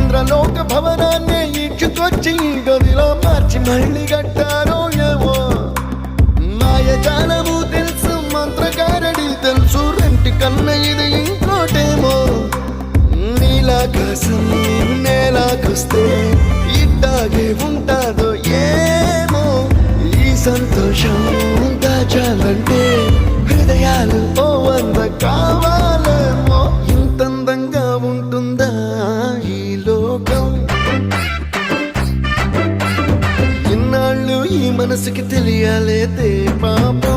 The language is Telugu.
ఇంద్రలోక భవనాన్ని ఈడ్చుకొచ్చి గదిలో మార్చి మళ్ళీ కట్టారో ఏమో మాయజాలము తెలుసు మంత్రగారడి తెలుసు రెంటి కన్న ఇది ఇంకోటేమో నీలాకాశం నేలాకొస్తే ఇట్టాగే ఉంటాదో ఏమో ఈ సంతోషం దాచాలంటే హృదయాలు ఓ వంద కావాలేమో ఇంతందంగా ఉంటుందా ఈ లోకం ఇన్నాళ్ళు ఈ మనసుకి తెలియాలేదే పాపం